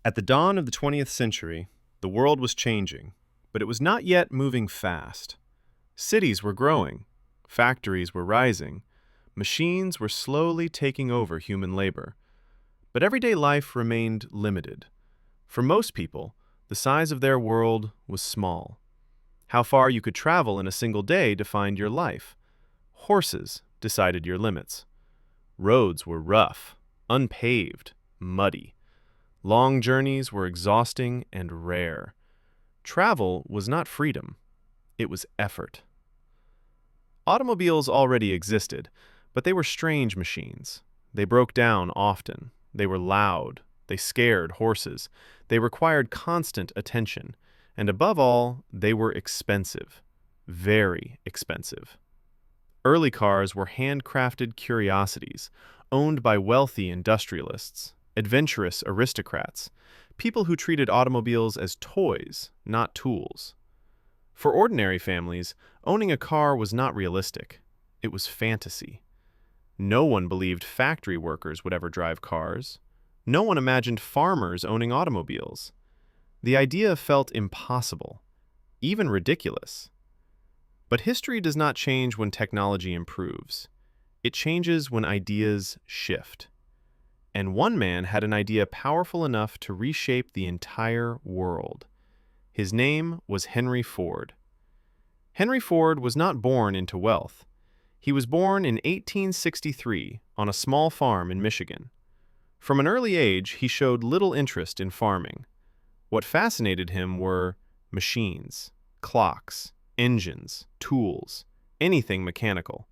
At the dawn of the 20th century, the world was changing, but it was not yet moving fast. Cities were growing, factories were rising, machines were slowly taking over human labor. But everyday life remained limited. For most people, the size of their world was small. How far you could travel in a single day defined your life. Horses decided your limits. Roads were rough, unpaved, muddy. Long journeys were exhausting and rare. Travel was not freedom, it was effort. Automobiles already existed, but they were strange machines. They broke down often. They were loud. They scared horses. They required constant attention. And above all, they were expensive. Very expensive. Early cars were handcrafted curiosities, owned by wealthy industrialists, adventurous aristocrats, people who treated automobiles as toys, not tools. For ordinary families, owning a car was not realistic. It was fantasy. No one believed factory workers would ever drive cars. No one imagined farmers owning automobiles. The idea felt impossible, even ridiculous. But history does not change when technology improves. It changes when ideas shift. And one man had an idea powerful enough to reshape the entire world. His name was Henry Ford. Henry Ford was not born into wealth. He was born in 1863 on a small farm in Michigan. From an early age, he showed little interest in farming. What fascinated him were machines, clocks, engines, tools, anything mechanical.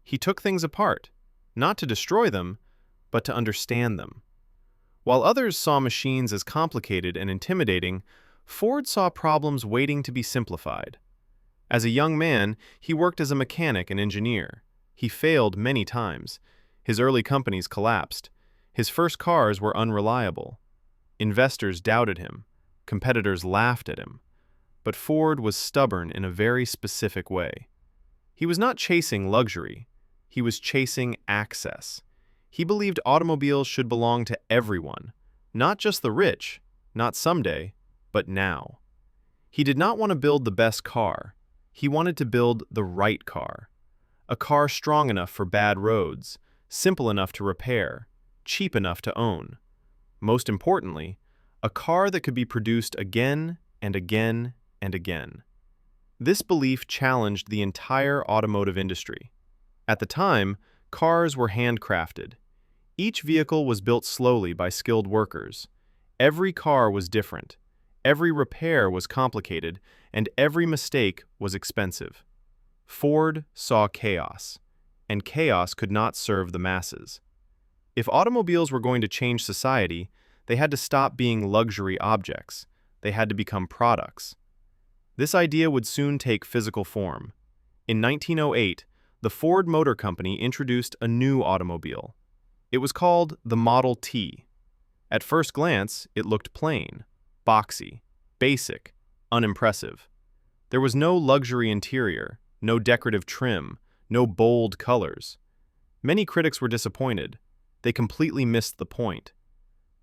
He took things apart, not to destroy them, but to understand them. While others saw machines as complicated and intimidating, Ford saw problems waiting to be simplified. As a young man, he worked as a mechanic and engineer. He failed many times. His early companies collapsed. His first cars were unreliable. Investors doubted him. Competitors laughed at him. But Ford was stubborn in a very specific way. He was not chasing luxury. He was chasing access. He believed automobiles should belong to everyone, not just the rich, not someday, but now. He did not want to build the best car. He wanted to build the right car. A car strong enough for bad roads, simple enough to repair, cheap enough to own. Most importantly, a car that could be produced again and again and again. This belief challenged the entire automotive industry. At the time, cars were handcrafted. Each vehicle was built slowly by skilled workers. Every car was different. Every repair was complicated, and every mistake was expensive. Ford saw chaos, and chaos could not serve the masses. If automobiles were going to change society, they had to stop being luxury objects. They had to become products. This idea would soon take physical form. In 1908, the Ford Motor Company introduced a new automobile. It was called the Model T. At first glance, it looked plain, boxy, basic, unimpressive. There was no luxury interior, no decorative trim, no bold colors. Many critics were disappointed. They completely missed the point.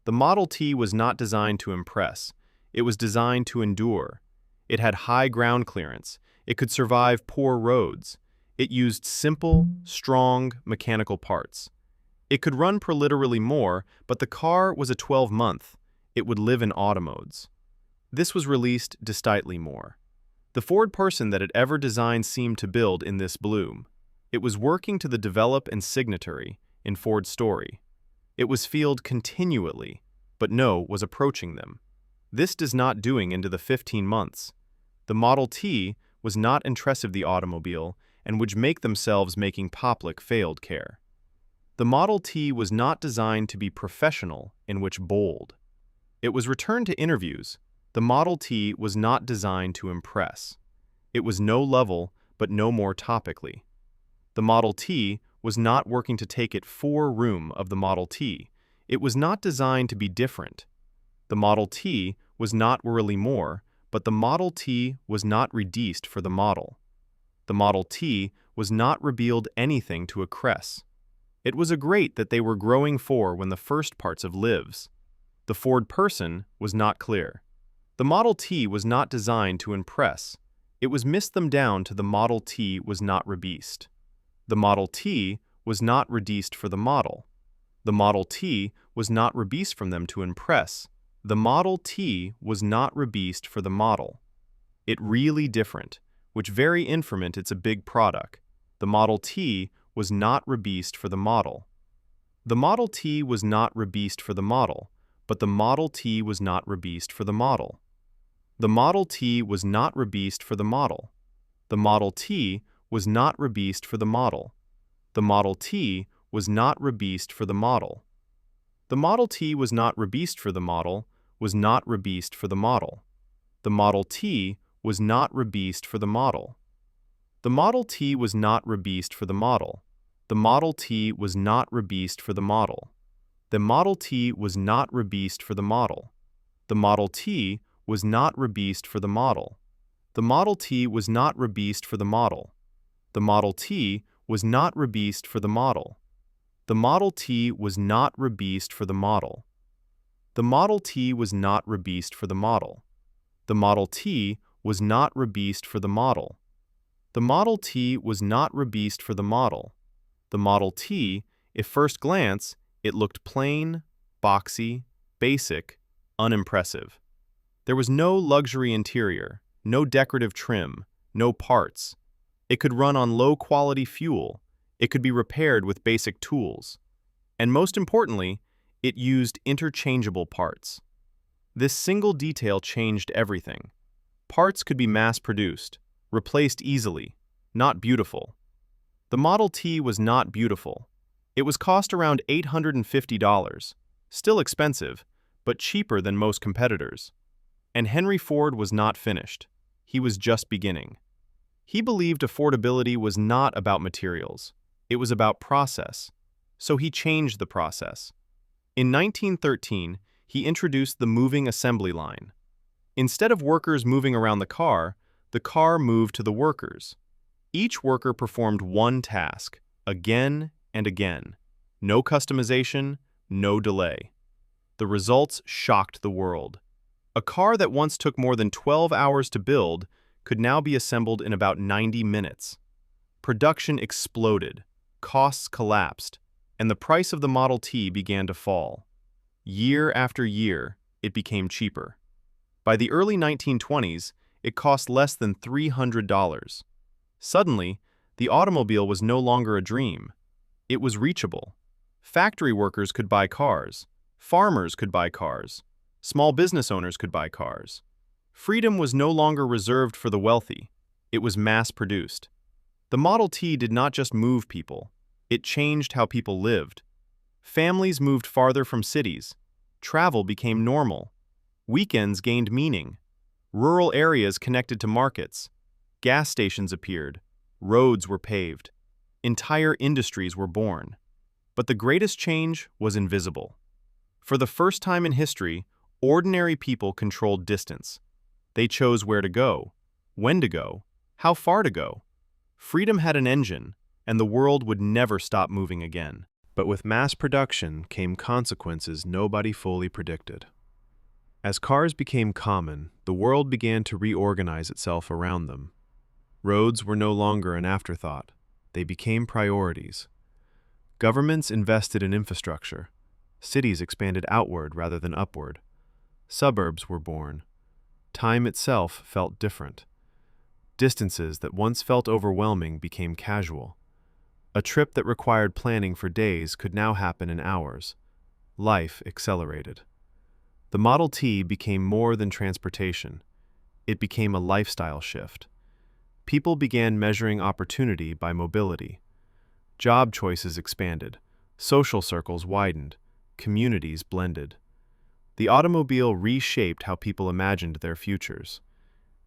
The Model T was not designed to impress. It was designed to endure. It had high ground clearance. It could survive poor roads. It used simple, strong, mechanical parts. It could run for literally more, but the car was a 12-month. It would live in auto modes. This was released distinctly more. The Ford person that had ever designed seemed to build in this bloom. It was working to the develop and signatory in Ford's story. It was fueled continually, but no was approaching them. This does not doing into the 15 months. The Model T was not interested the automobile and would make themselves making public failed care. The Model T was not designed to be professional in which bold. It was returned to interviews. The Model T was not designed to impress. It was no level, but no more topically. The Model T was not working to take it 4 room of the Model T. It was not designed to be different. The Model T was not really more, but the Model T was not reduced for the model. The Model T was not revealed anything to a cress. It was a great that they were growing for when the first parts of lives. The Ford person was not clear. The Model T was not designed to impress. It was missed them down to the Model T was not rebeast. The Model T was not reduced for the model. The Model T was not rebeast from them to impress. The Model T was not rebeast for the model. It really different, which very inferment it's a big product. The Model T was not rebeast for the model. The Model T was not rebeast for the model, but the Model T was not rebeast for the model. The Model T was not rebeast for the model. The Model T was not rebeast for the model. The Model T was not rebeast for the model. The Model T was not rebeast for the model, was not rebeast for the model. The Model T was not rebeast for the model. The Model T was not rebeast for the model. The Model T was not rebeast for the model. The Model T was not rebeast for the model. The Model T was not rebeast for the model. The Model T was not rebeast for the model. The Model T was not rebeast for the model. The Model T was not rebeast for the model. The Model T was not rebeast for the model. The Model T was not rebeast for the model. The Model T was not rebeast for the model. The Model T, at first glance, it looked plain, boxy, basic, unimpressive. There was no luxury interior, no decorative trim, no parts. It could run on low-quality fuel. It could be repaired with basic tools. And most importantly, it used interchangeable parts. This single detail changed everything. Parts could be mass-produced, replaced easily, not beautiful. The Model T was not beautiful. It was cost around $850, still expensive, but cheaper than most competitors. And Henry Ford was not finished. He was just beginning. He believed affordability was not about materials. It was about process. So he changed the process. In 1913, he introduced the moving assembly line. Instead of workers moving around the car moved to the workers. Each worker performed one task, again and again. No customization, no delay. The results shocked the world. A car that once took more than 12 hours to build could now be assembled in about 90 minutes. Production exploded, costs collapsed, and the price of the Model T began to fall. Year after year, it became cheaper. By the early 1920s, it cost less than $300. Suddenly, the automobile was no longer a dream. It was reachable. Factory workers could buy cars. Farmers could buy cars. Small business owners could buy cars. Freedom was no longer reserved for the wealthy. It was mass-produced. The Model T did not just move people. It changed how people lived. Families moved farther from cities. Travel became normal. Weekends gained meaning. Rural areas connected to markets. Gas stations appeared. Roads were paved. Entire industries were born. But the greatest change was invisible. For the first time in history, ordinary people controlled distance. They chose where to go, when to go, how far to go. Freedom had an engine, and the world would never stop moving again. But with mass production came consequences nobody fully predicted. As cars became common, the world began to reorganize itself around them. Roads were no longer an afterthought. They became priorities. Governments invested in infrastructure. Cities expanded outward rather than upward. Suburbs were born. Time itself felt different. Distances that once felt overwhelming became casual. A trip that required planning for days could now happen in hours. Life accelerated. The Model T became more than transportation. It became a lifestyle shift. People began measuring opportunity by mobility. Job choices expanded. Social circles widened. Communities blended. The automobile reshaped how people imagined their futures.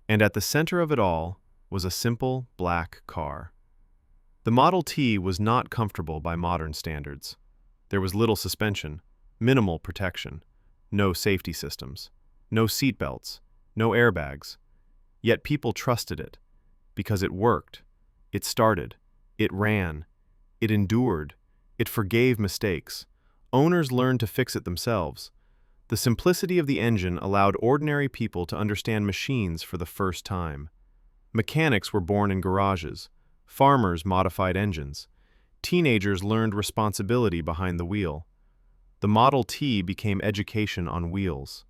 And at the center of it all was a simple black car. The Model T was not comfortable by modern standards. There was little suspension, minimal protection, no safety systems, no seatbelts, no airbags. Yet people trusted it because it worked. It started. It ran. It endured. It forgave mistakes. Owners learned to fix it themselves. The simplicity of the engine allowed ordinary people to understand machines for the first time. Mechanics were born in garages. Farmers modified engines. Teenagers learned responsibility behind the wheel. The Model T became education on wheels.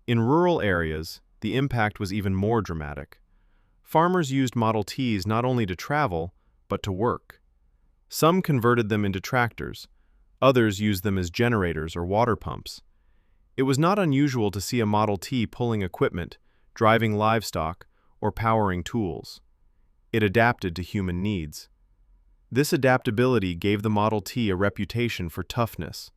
In rural areas, the impact was even more dramatic. Farmers used Model Ts not only to travel, but to work. Some converted them into tractors. Others used them as generators or water pumps. It was not unusual to see a Model T pulling equipment, driving livestock, or powering tools. It adapted to human needs. This adaptability gave the Model T a reputation for toughness.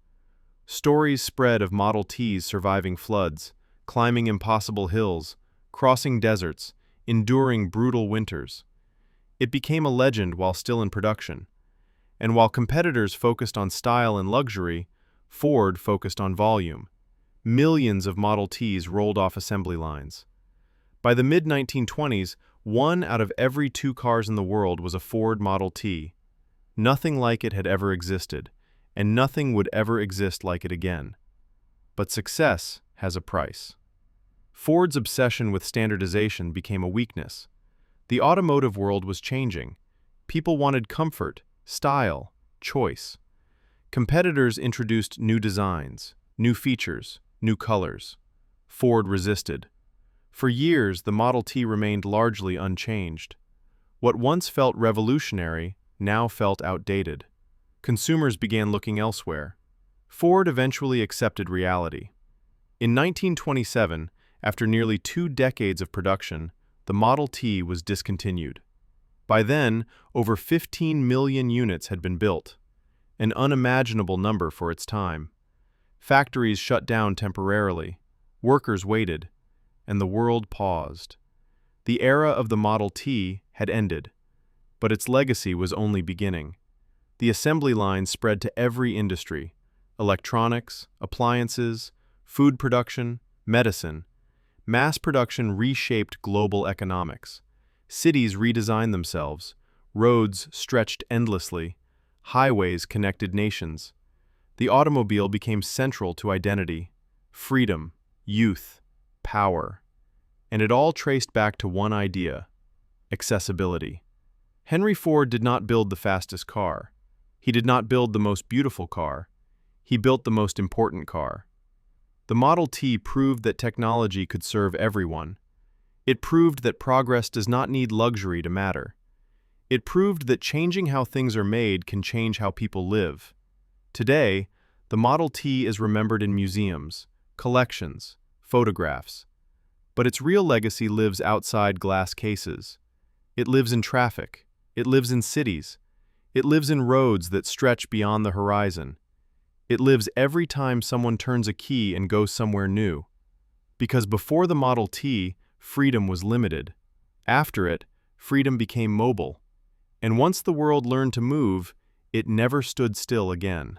Stories spread of Model Ts surviving floods, climbing impossible hills, crossing deserts, enduring brutal winters. It became a legend while still in production. And while competitors focused on style and luxury, Ford focused on volume. Millions of Model Ts rolled off assembly lines. By the mid-1920s, 1 out of every 2 cars in the world was a Ford Model T. Nothing like it had ever existed, and nothing would ever exist like it again. But success has a price. Ford's obsession with standardization became a weakness. The automotive world was changing. People wanted comfort, style, choice. Competitors introduced new designs, new features, new colors. Ford resisted. For years, the Model T remained largely unchanged. What once felt revolutionary now felt outdated. Consumers began looking elsewhere. Ford eventually accepted reality. In 1927, after nearly 2 decades of production, the Model T was discontinued. By then, over 15 million units had been built, an unimaginable number for its time. Factories shut down temporarily, workers waited, and the world paused. The era of the Model T had ended, but its legacy was only beginning. The assembly line spread to every industry: electronics, appliances, food production, medicine. Mass production reshaped global economics. Cities redesigned themselves, roads stretched endlessly, highways connected nations. The automobile became central to identity, freedom, youth, power. And it all traced back to one idea: accessibility. Henry Ford did not build the fastest car. He did not build the most beautiful car. He built the most important car. The Model T proved that technology could serve everyone. It proved that progress does not need luxury to matter. It proved that changing how things are made can change how people live. Today, the Model T is remembered in museums, collections, photographs. But its real legacy lives outside glass cases. It lives in traffic. It lives in cities. It lives in roads that stretch beyond the horizon. It lives every time someone turns a key and goes somewhere new. Because before the Model T, freedom was limited. After it, freedom became mobile. And once the world learned to move, it never stood still again.